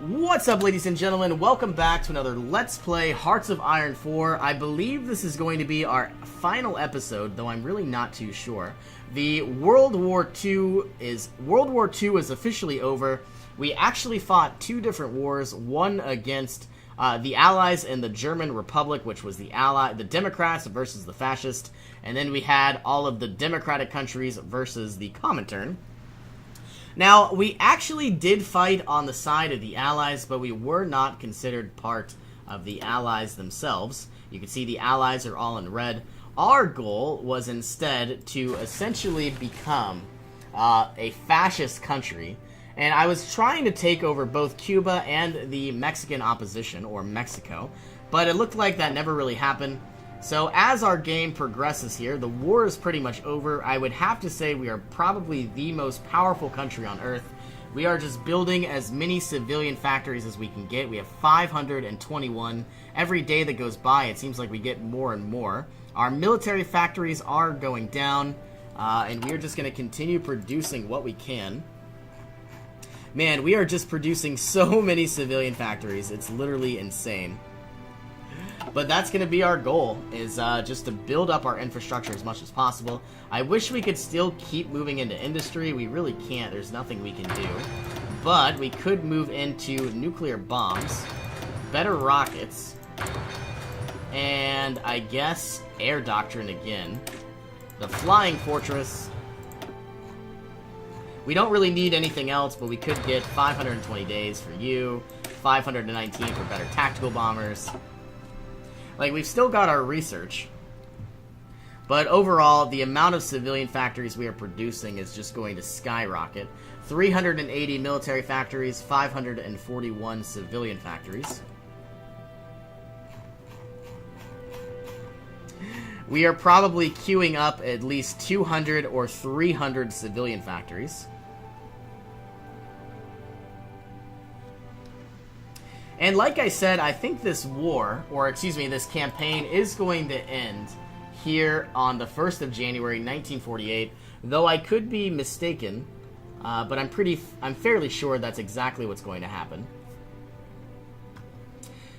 What's up, ladies and gentlemen? Welcome back to another Let's Play Hearts of Iron 4. I believe this is going to be our final episode, though I'm really not too sure. The World War II is officially over. We actually fought two different wars, one against the Allies and the German Republic, which was the Democrats versus the Fascists, and then we had all of the democratic countries versus the Comintern. Now, we actually did fight on the side of the Allies, but we were not considered part of the Allies themselves. You can see the Allies are all in red. Our goal was instead to essentially become a fascist country, and I was trying to take over both Cuba and the Mexican opposition, or Mexico, but it looked like that never really happened. So as our game progresses here, the war is pretty much over. I would have to say we are probably the most powerful country on Earth. We are just building as many civilian factories as we can get. We have 521. Every day that goes by, it seems like we get more and more. Our military factories are going down, and we are just going to continue producing what we can. Man, we are just producing so many civilian factories. It's literally insane. But that's going to be our goal, is just to build up our infrastructure as much as possible. I wish we could still keep moving into industry. We really can't. There's nothing we can do. But we could move into nuclear bombs, better rockets, and I guess air doctrine again. The flying fortress. We don't really need anything else, but we could get 520 days for you, 519 for better tactical bombers. Like, we've still got our research, but overall, the amount of civilian factories we are producing is just going to skyrocket. 380 military factories, 541 civilian factories. We are probably queuing up at least 200 or 300 civilian factories. And like I said, I think this war, or excuse me, this campaign is going to end here on the 1st of January, 1948, though I could be mistaken, but I'm fairly sure that's exactly what's going to happen.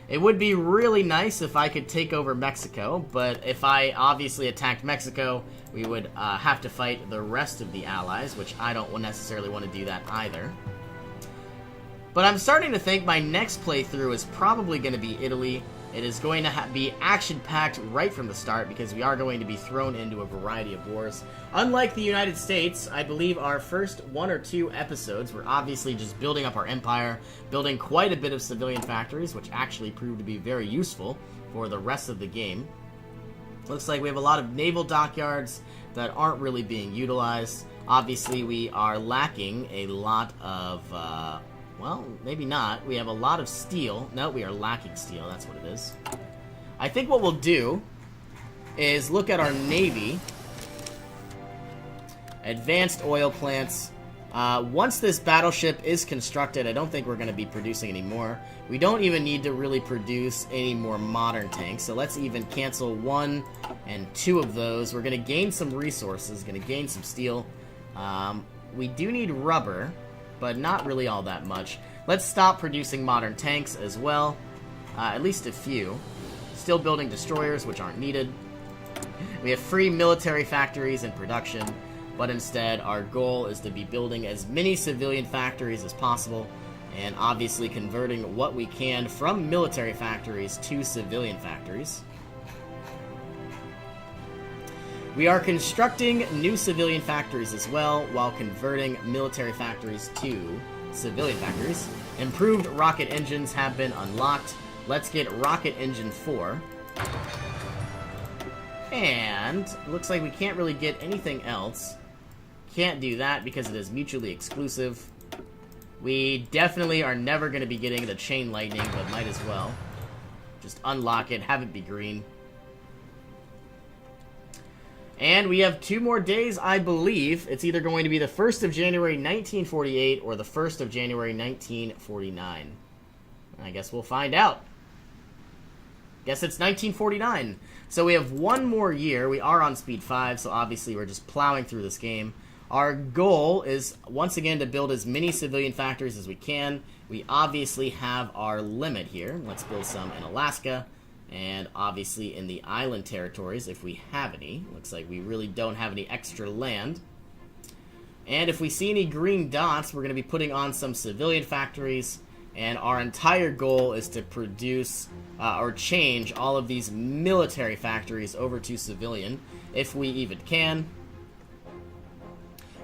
It would be really nice if I could take over Mexico, but if I obviously attacked Mexico, we would have to fight the rest of the Allies, which I don't necessarily want to do that either. But I'm starting to think my next playthrough is probably going to be Italy. It is going to be action-packed right from the start because we are going to be thrown into a variety of wars. Unlike the United States, I believe our first one or two episodes were obviously just building up our empire, building quite a bit of civilian factories, which actually proved to be very useful for the rest of the game. Looks like we have a lot of naval dockyards that aren't really being utilized. Obviously, we are lacking a lot of... well, maybe not. We have a lot of steel. No, we are lacking steel. That's what it is. I think what we'll do is look at our navy. Advanced oil plants. Once this battleship is constructed, I don't think we're going to be producing any more. We don't even need to really produce any more modern tanks. So let's even cancel 1 and 2 of those. We're going to gain some resources. Going to gain some steel. We do need rubber, but not really all that much. Let's stop producing modern tanks as well. At least a few. Still building destroyers, which aren't needed. We have free military factories in production, but instead our goal is to be building as many civilian factories as possible, and obviously converting what we can from military factories to civilian factories. We are constructing new civilian factories as well, while converting military factories to civilian factories. Improved rocket engines have been unlocked. Let's get Rocket Engine 4. And looks like we can't really get anything else. Can't do that because it is mutually exclusive. We definitely are never going to be getting the Chain Lightning, but might as well. Just unlock it, have it be green. And we have 2 more days, I believe. It's either going to be the 1st of January 1948 or the 1st of January 1949. I guess we'll find out. Guess it's 1949. So we have 1 more year. We are on speed 5, so obviously we're just plowing through this game. Our goal is, once again, to build as many civilian factories as we can. We obviously have our limit here. Let's build some in Alaska, and obviously in the island territories, if we have any. Looks like we really don't have any extra land. And if we see any green dots, we're going to be putting on some civilian factories, and our entire goal is to produce or change all of these military factories over to civilian, if we even can.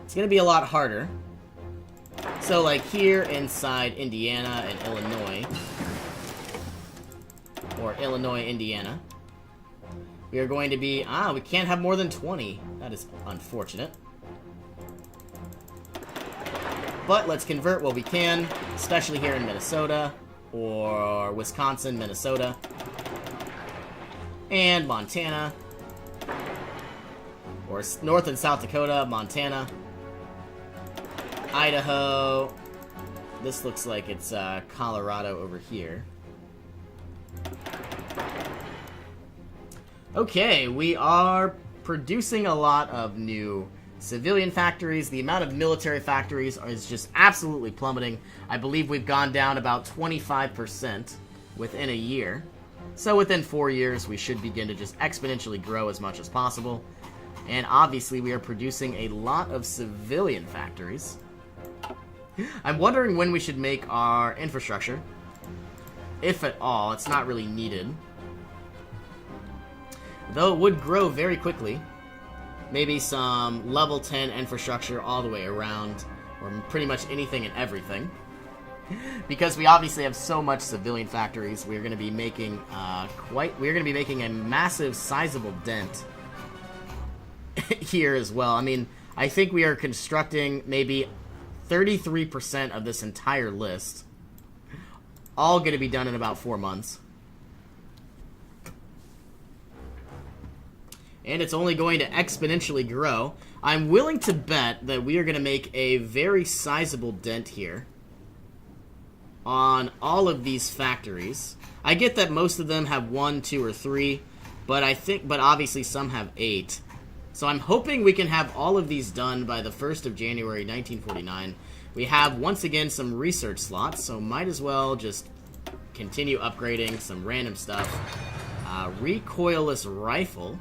It's going to be a lot harder. So, like here inside Indiana and Illinois, or Illinois, Indiana, we are going to be, we can't have more than 20. That is unfortunate. But let's convert what we can, especially here in Minnesota, or Wisconsin, Minnesota, and Montana, or North and South Dakota, Montana, Idaho. This looks like it's Colorado over here. Okay, we are producing a lot of new civilian factories. The amount of military factories is just absolutely plummeting. I believe we've gone down about 25% within a year. So within 4 years, we should begin to just exponentially grow as much as possible. And obviously, we are producing a lot of civilian factories. I'm wondering when we should make our infrastructure. If at all, it's not really needed. Though it would grow very quickly. Maybe some level 10 infrastructure all the way around, or pretty much anything and everything. Because we obviously have so much civilian factories, we're going to be making we're going to be making a massive, sizable dent here as well. I mean, I think we are constructing maybe 33% of this entire list, all going to be done in about 4 months. And it's only going to exponentially grow. I'm willing to bet that we are going to make a very sizable dent here on all of these factories. I get that most of them have 1, 2, or 3, but obviously some have 8. So I'm hoping we can have all of these done by the 1st of January 1949. We have, once again, some research slots, so might as well just continue upgrading some random stuff. Recoilless rifle.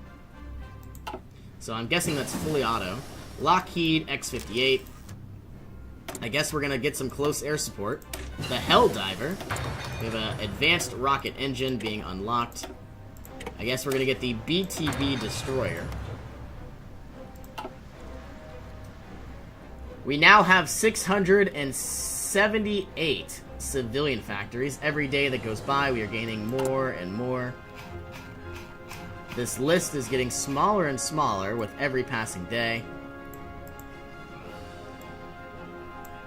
So I'm guessing that's fully auto. Lockheed X-58. I guess we're going to get some close air support. The Helldiver. We have an advanced rocket engine being unlocked. I guess we're going to get the BTB Destroyer. We now have 678 civilian factories. Every day that goes by, we are gaining more and more. This list is getting smaller and smaller with every passing day.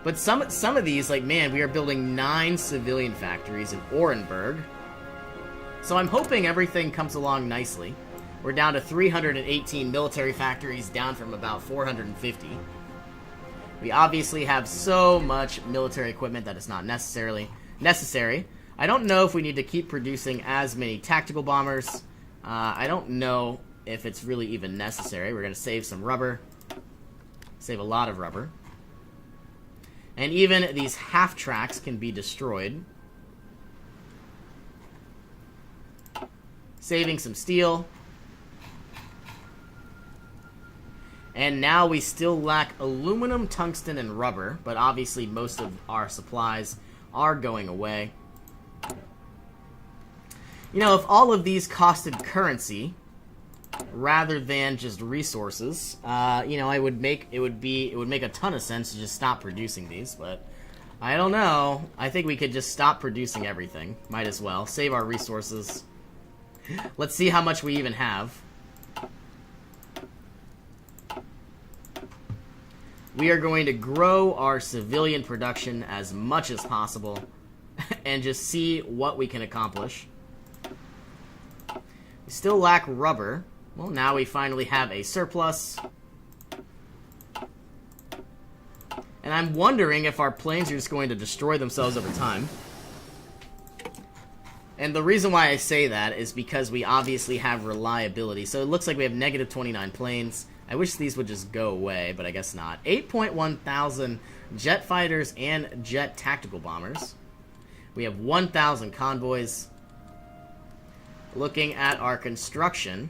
But some of these, like, man, we are building 9 civilian factories in Orenburg. So I'm hoping everything comes along nicely. We're down to 318 military factories, down from about 450. We obviously have so much military equipment that it's not necessarily necessary. I don't know if we need to keep producing as many tactical bombers. I don't know if it's really even necessary. We're going to save some rubber. Save a lot of rubber. And even these half-tracks can be destroyed. Saving some steel. And now we still lack aluminum, tungsten, and rubber, but obviously most of our supplies are going away. You know, if all of these costed currency rather than just resources, you know, it would make a ton of sense to just stop producing these, but I don't know. I think we could just stop producing everything. Might as well. Save our resources. Let's see how much we even have. We are going to grow our civilian production as much as possible and just see what we can accomplish. We still lack rubber. Well, now we finally have a surplus. And I'm wondering if our planes are just going to destroy themselves over time. And the reason why I say that is because we obviously have reliability. So it looks like we have negative 29 planes. I wish these would just go away, but I guess not. 8.1 thousand jet fighters and jet tactical bombers. We have 1,000 convoys. Looking at our construction.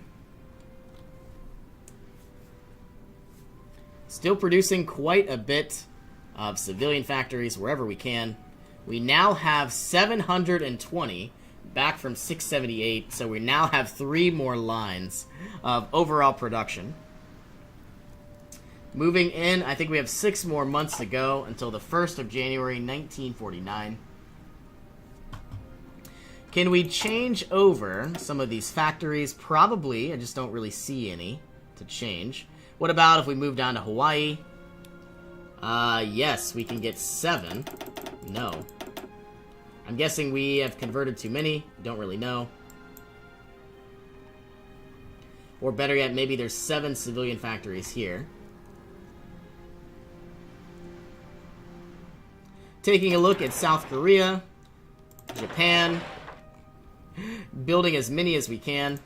Still producing quite a bit of civilian factories wherever we can. We now have 720, back from 678, so we now have 3 more lines of overall production. Moving in, I think we have 6 more months to go until the 1st of January, 1949. Can we change over some of these factories? Probably. I just don't really see any to change. What about if we move down to Hawaii? Yes, we can get 7. No. I'm guessing we have converted too many. Don't really know. Or better yet, maybe there's 7 civilian factories here. Taking a look at South Korea, Japan, building as many as we can.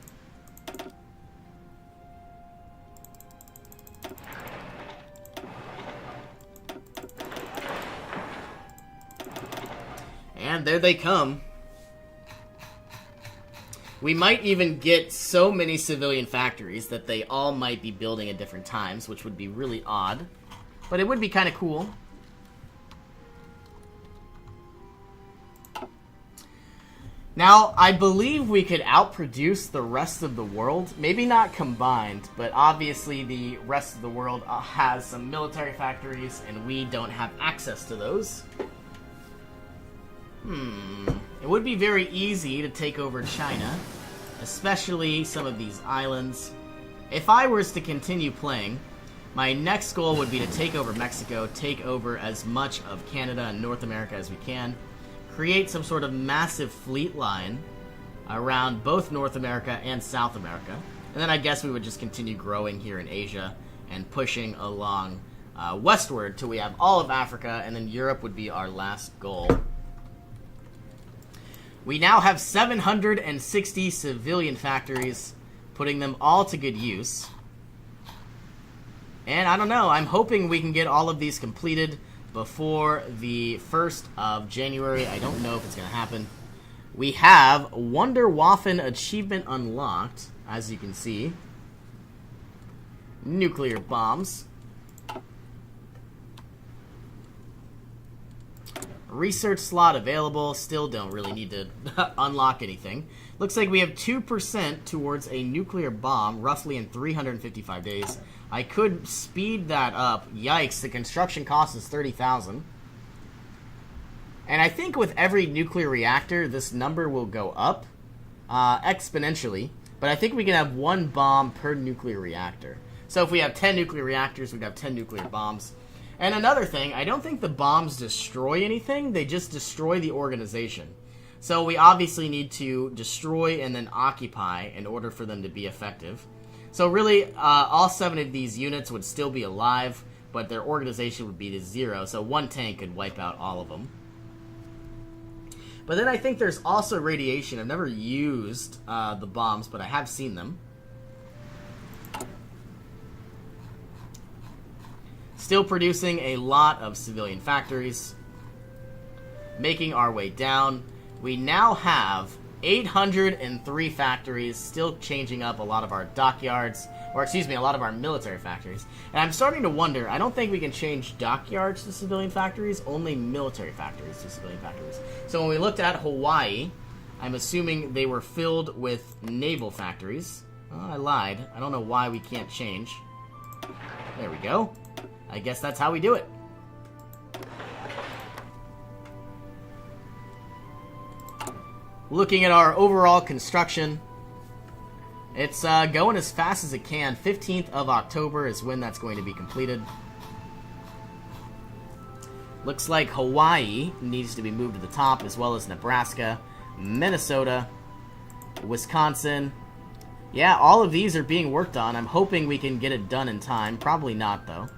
And there they come. We might even get so many civilian factories that they all might be building at different times, which would be really odd. But it would be kind of cool. Now, I believe we could outproduce the rest of the world. Maybe not combined, but obviously the rest of the world has some military factories, and we don't have access to those. It would be very easy to take over China, especially some of these islands. If I was to continue playing, my next goal would be to take over Mexico, take over as much of Canada and North America as we can, create some sort of massive fleet line around both North America and South America. And then I guess we would just continue growing here in Asia and pushing along westward till we have all of Africa, and then Europe would be our last goal. We now have 760 civilian factories, putting them all to good use. And I don't know, I'm hoping we can get all of these completed before the 1st of January. I don't know if it's going to happen. We have Wunderwaffen achievement unlocked, as you can see. Nuclear bombs. Research slot available. Still don't really need to unlock anything. Looks like we have 2% towards a nuclear bomb, roughly in 355 days. I could speed that up. Yikes, the construction cost is 30,000. And I think with every nuclear reactor, this number will go up exponentially. But I think we can have 1 bomb per nuclear reactor. So if we have 10 nuclear reactors, we'd have 10 nuclear bombs. And another thing, I don't think the bombs destroy anything. They just destroy the organization. So we obviously need to destroy and then occupy in order for them to be effective. So really, all 7 of these units would still be alive, but their organization would be to 0. So 1 tank could wipe out all of them. But then I think there's also radiation. I've never used the bombs, but I have seen them. Still producing a lot of civilian factories. Making our way down. We now have 803 factories, still changing up a lot of our dockyards, or excuse me, a lot of our military factories. And I'm starting to wonder, I don't think we can change dockyards to civilian factories, only military factories to civilian factories. So when we looked at Hawaii, I'm assuming they were filled with naval factories. Oh, I lied. I don't know why we can't change. There we go. I guess that's how we do it. Looking at our overall construction, it's going as fast as it can. 15th of October is when that's going to be completed. Looks like Hawaii needs to be moved to the top, as well as Nebraska, Minnesota, Wisconsin. Yeah, all of these are being worked on. I'm hoping we can get it done in time. Probably not, though.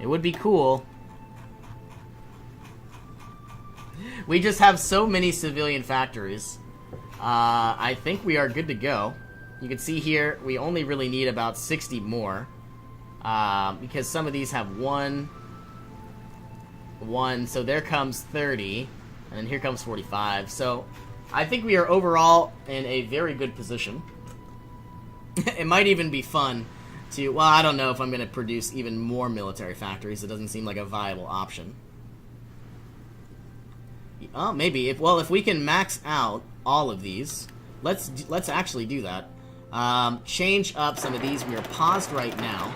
It would be cool. We just have so many civilian factories. I think we are good to go. You can see here, we only really need about 60 more. Because some of these have 1, so there comes 30, and then here comes 45. So I think we are overall in a very good position. It might even be fun to, well, I don't know if I'm going to produce even more military factories. It doesn't seem like a viable option. Oh, maybe. If we can max out all of these, let's actually do that. Change up some of these. We are paused right now.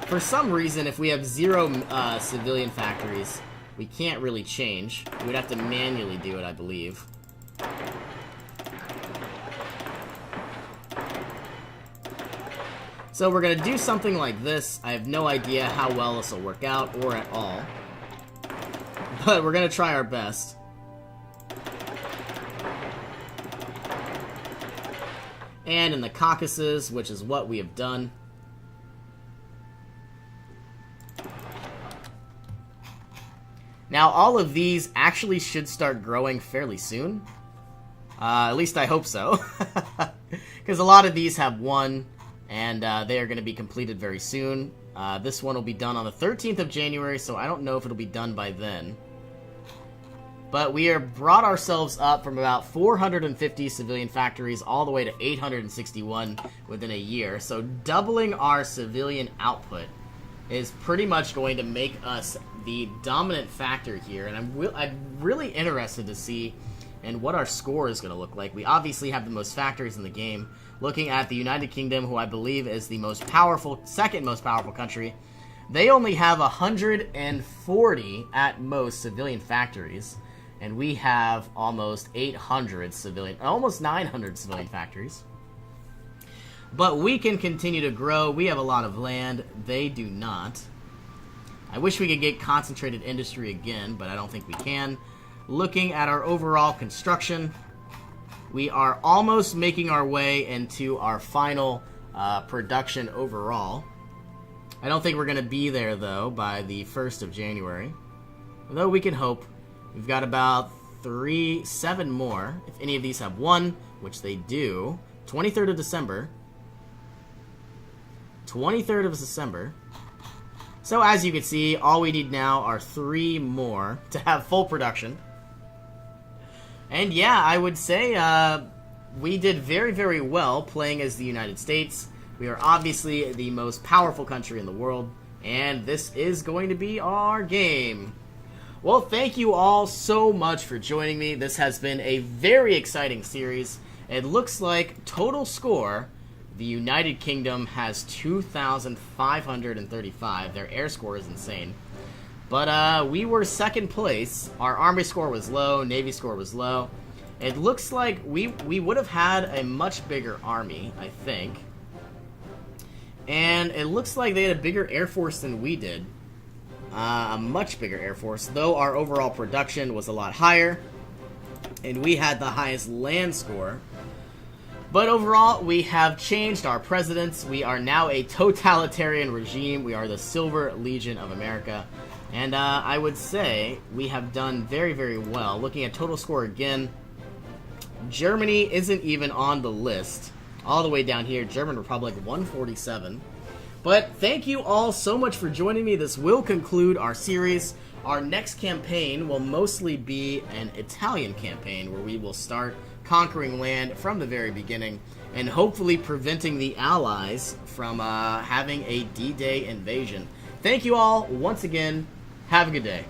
For some reason, if we have 0 civilian factories, we can't really change. We'd have to manually do it, I believe. So we're going to do something like this. I have no idea how well this will work out, or at all. But we're going to try our best. And in the Caucasus, which is what we have done. Now, all of these actually should start growing fairly soon. At least I hope so. Because a lot of these have 1, and they are going to be completed very soon. This one will be done on the 13th of January, so I don't know if it'll be done by then. But we have brought ourselves up from about 450 civilian factories all the way to 861 within a year. So doubling our civilian output is pretty much going to make us the dominant factor here, and I'm really interested to see and what our score is going to look like. We obviously have the most factories in the game. Looking at the United Kingdom, who I believe is the most powerful, second most powerful country, they only have 140 at most civilian factories, and we have almost 800 civilian, almost 900 civilian factories. But we can continue to grow. We have a lot of land. They do not. I wish we could get concentrated industry again, but I don't think we can. Looking at our overall construction, we are almost making our way into our final production overall. I don't think we're going to be there, though, by the 1st of January. Although we can hope. We've got about 7 more. If any of these have 1, which they do. 23rd of December. 23rd of December. So as you can see, all we need now are 3 more to have full production. And yeah, I would say we did very, very well playing as the United States. We are obviously the most powerful country in the world, and this is going to be our game. Well, thank you all so much for joining me. This has been a very exciting series. It looks like total score, the United Kingdom has 2,535. Their air score is insane. But we were second place. Our army score was low, navy score was low. It looks like we would have had a much bigger army, I think. And it looks like they had a bigger air force than we did. A much bigger air force, though our overall production was a lot higher. And we had the highest land score. But overall, we have changed our presidents. We are now a totalitarian regime. We are the Silver Legion of America. And I would say we have done very, very well. Looking at total score again, Germany isn't even on the list. All the way down here, German Republic 147. But thank you all so much for joining me. This will conclude our series. Our next campaign will mostly be an Italian campaign where we will start conquering land from the very beginning and hopefully preventing the Allies from having a D-Day invasion. Thank you all once again. Have a good day.